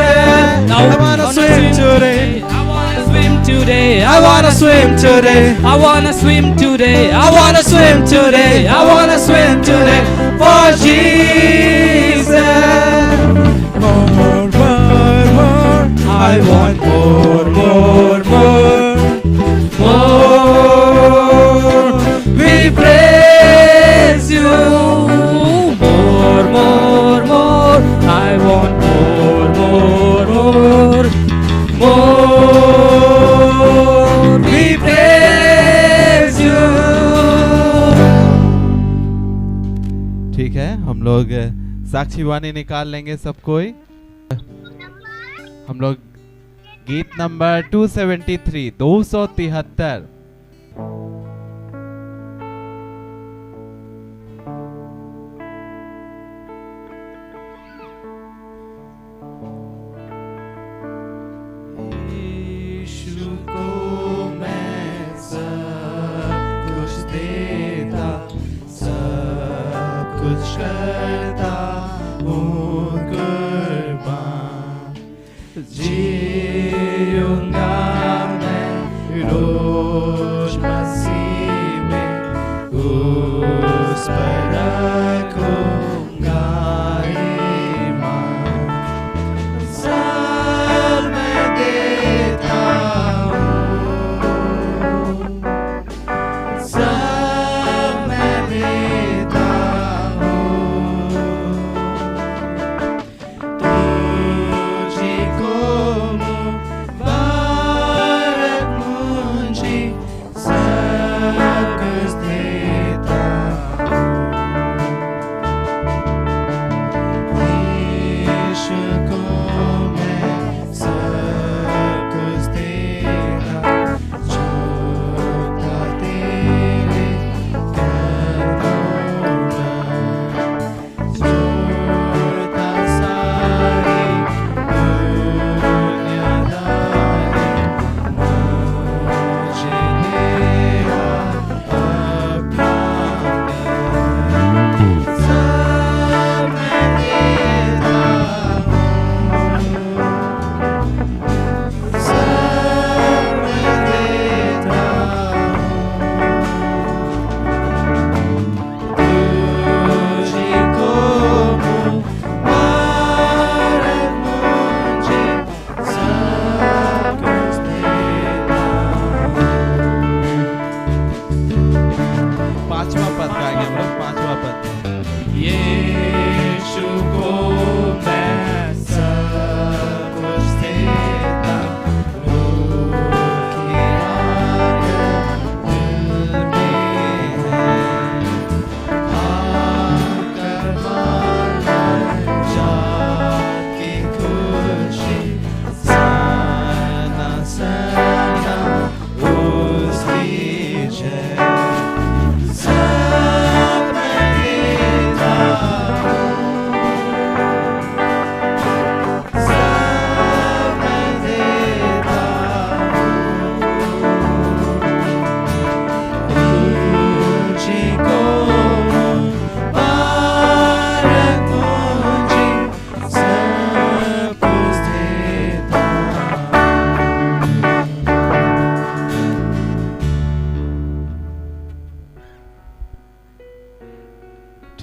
I wanna swim today. I wanna swim today. I wanna swim today. I wanna swim today. I wanna swim today. I wanna swim today for Jesus. More, more, more. I want more, more, more, more. We praise you. More, more, more. I want more, more, more, more. We praise you.
ठीक है, हम लोग साक्षी वाणी निकाल लेंगे सब कोई। हम लोग गीत नंबर 273 273।
यीशु को मैं सब कुछ देता, सब कुछ करता हूँ कुर्बान। जीऊंगा मैं रोज मसीह में, उस पर रखूंगा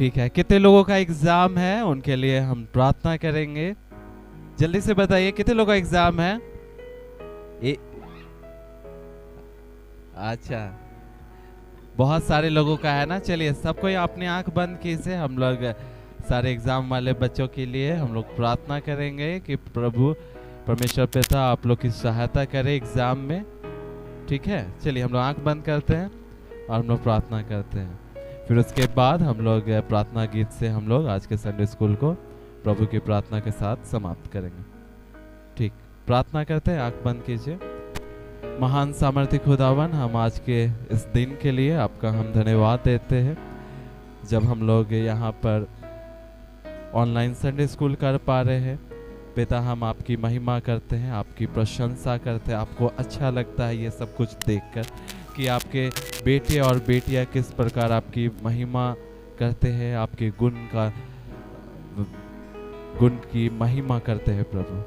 ठीक है, कितने लोगों का एग्जाम है उनके लिए हम प्रार्थना करेंगे। जल्दी से बताइए कितने लोगों का एग्जाम है। अच्छा, बहुत सारे लोगों का है ना। चलिए सबको अपनी आंख बंद कीजिए। हम लोग सारे एग्जाम वाले बच्चों के लिए हम लोग प्रार्थना करेंगे कि प्रभु परमेश्वर पिता आप लोग की सहायता करे एग्जाम में। ठीक है, चलिए हम लोग आंख बंद करते हैं और हम लोग प्रार्थना करते हैं। फिर उसके बाद हम लोग प्रार्थना गीत से हम लोग आज के संडे स्कूल को प्रभु की प्रार्थना के साथ समाप्त करेंगे। ठीक, प्रार्थना करते हैं, आंख बंद कीजिए। महान सामर्थ्य खुदावन, हम आज के इस दिन के लिए आपका हम धन्यवाद देते हैं। जब हम लोग यहाँ पर ऑनलाइन संडे स्कूल कर पा रहे हैं पिता, हम आपकी महिमा करते हैं, आपकी प्रशंसा करते हैं। आपको अच्छा लगता है ये सब कुछ देखकर कि आपके बेटे और बेटियां किस प्रकार आपकी महिमा करते हैं, आपके गुण की महिमा करते हैं। प्रभु,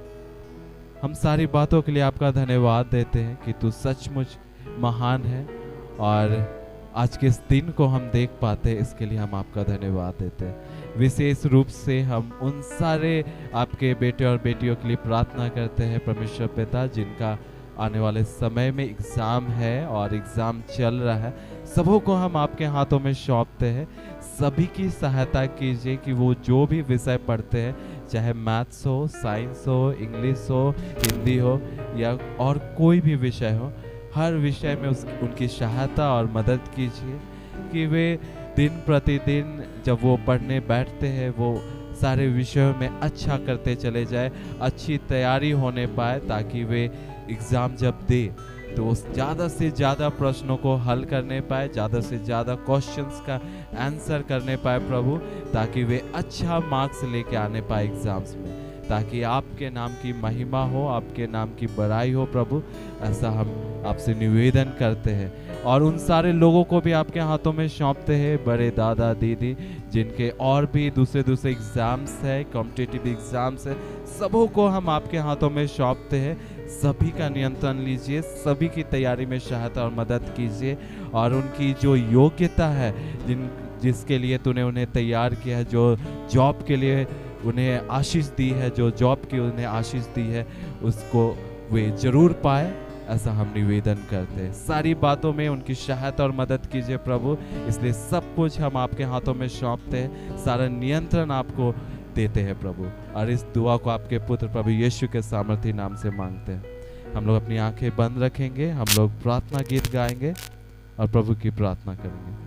हम सारी बातों के लिए आपका धन्यवाद देते हैं कि तू सचमुच महान है और आज के इस दिन को हम देख पाते हैं, इसके लिए हम आपका धन्यवाद देते हैं। विशेष रूप से हम उन सारे आपके बेटे और बेटियों के लिए प्रार्थना करते हैं परमेश्वर पिता, जिनका आने वाले समय में एग्ज़ाम है और एग्ज़ाम चल रहा है। सबों को हम आपके हाथों में सौंपते हैं। सभी की सहायता कीजिए कि वो जो भी विषय पढ़ते हैं, चाहे मैथ्स हो, साइंस हो, इंग्लिश हो, हिंदी हो या और कोई भी विषय हो, हर विषय में उनकी सहायता और मदद कीजिए कि वे दिन प्रतिदिन जब वो पढ़ने बैठते हैं वो सारे विषयों में अच्छा करते चले जाए, अच्छी तैयारी होने पाए, ताकि वे एग्ज़ाम जब दे तो ज़्यादा से ज़्यादा प्रश्नों को हल करने पाए, ज़्यादा से ज़्यादा क्वेश्चंस का आंसर करने पाए प्रभु, ताकि वे अच्छा मार्क्स लेके आने पाए एग्ज़ाम्स में, ताकि आपके नाम की महिमा हो, आपके नाम की बड़ाई हो प्रभु। ऐसा हम आपसे निवेदन करते हैं और उन सारे लोगों को भी आपके हाथों में सौंपते हैं, बड़े दादा दीदी जिनके और भी दूसरे एग्ज़ाम्स है, कॉम्पिटिटिव एग्ज़ाम्स है, सबों को हम आपके हाथों में सौंपते हैं। सभी का नियंत्रण लीजिए, सभी की तैयारी में सहायता और मदद कीजिए और उनकी जो योग्यता है जिसके लिए तूने उन्हें तैयार किया है, जो जॉब के लिए उन्हें आशीष दी है, जो जॉब की उन्हें आशीष दी है, उसको वे जरूर पाए, ऐसा हम निवेदन करते हैं। सारी बातों में उनकी सहायता और मदद कीजिए प्रभु। इसलिए सब कुछ हम आपके हाथों में सौंपते हैं, सारा नियंत्रण आपको देते हैं प्रभु, और इस दुआ को आपके पुत्र प्रभु यीशु के सामर्थी नाम से मांगते हैं। हम लोग अपनी आंखें बंद रखेंगे, हम लोग प्रार्थना गीत गाएंगे और प्रभु की प्रार्थना करेंगे।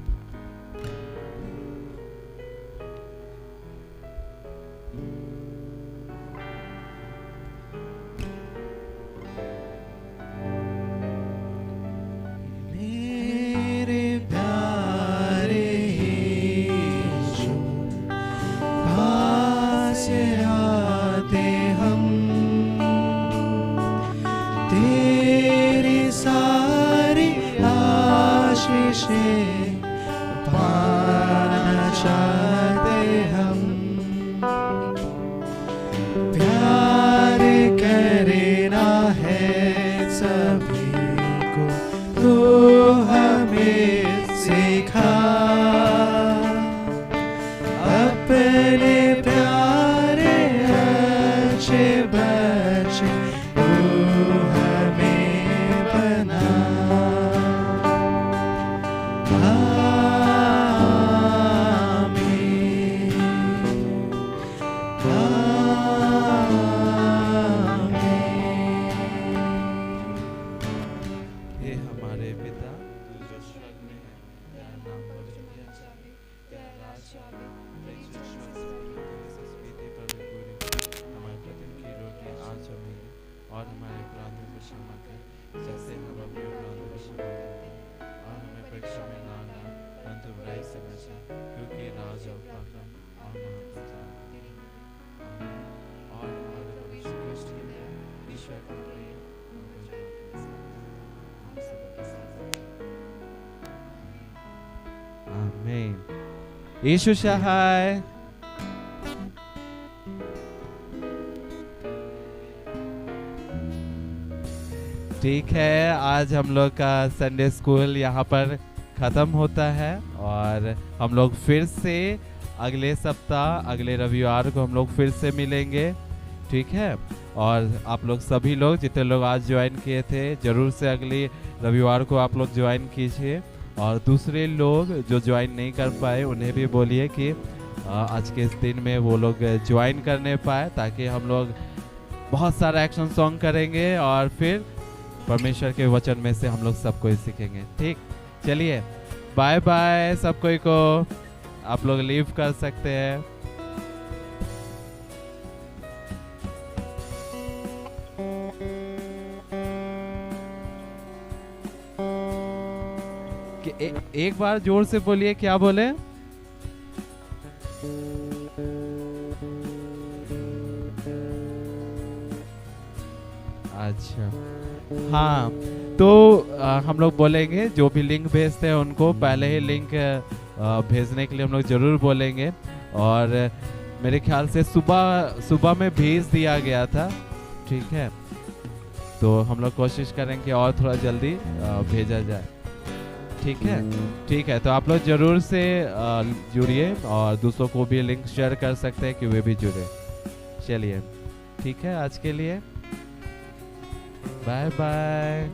यीशु सहाय। ठीक है, आज हम लोग का संडे स्कूल यहाँ पर ख़त्म होता है और हम लोग फिर से अगले सप्ताह अगले रविवार को हम लोग फिर से मिलेंगे, ठीक है। और आप लोग सभी लोग जितने लोग आज ज्वाइन किए थे ज़रूर से अगली रविवार को आप लोग ज्वाइन कीजिए। और दूसरे लोग जो ज्वाइन नहीं कर पाए उन्हें भी बोलिए कि आज के इस दिन में वो लोग ज्वाइन करने पाए, ताकि हम लोग बहुत सारा एक्शन सॉन्ग करेंगे और फिर परमेश्वर के वचन में से हम लोग सब कोई सीखेंगे, ठीक। चलिए बाय बाय सब कोई को, आप लोग लीव कर सकते हैं। एक बार जोर से बोलिए, क्या बोले? अच्छा हाँ, तो हम लोग बोलेंगे जो भी लिंक भेजते हैं उनको पहले ही लिंक भेजने के लिए हम लोग जरूर बोलेंगे। और मेरे ख्याल से सुबह में भेज दिया गया था, ठीक है। तो हम लोग कोशिश करेंगे और थोड़ा जल्दी भेजा जाए, ठीक है। ठीक है, तो आप लोग जरूर से जुड़िए और दूसरों को भी लिंक शेयर कर सकते हैं कि वे भी जुड़े। चलिए ठीक है, आज के लिए बाय बाय।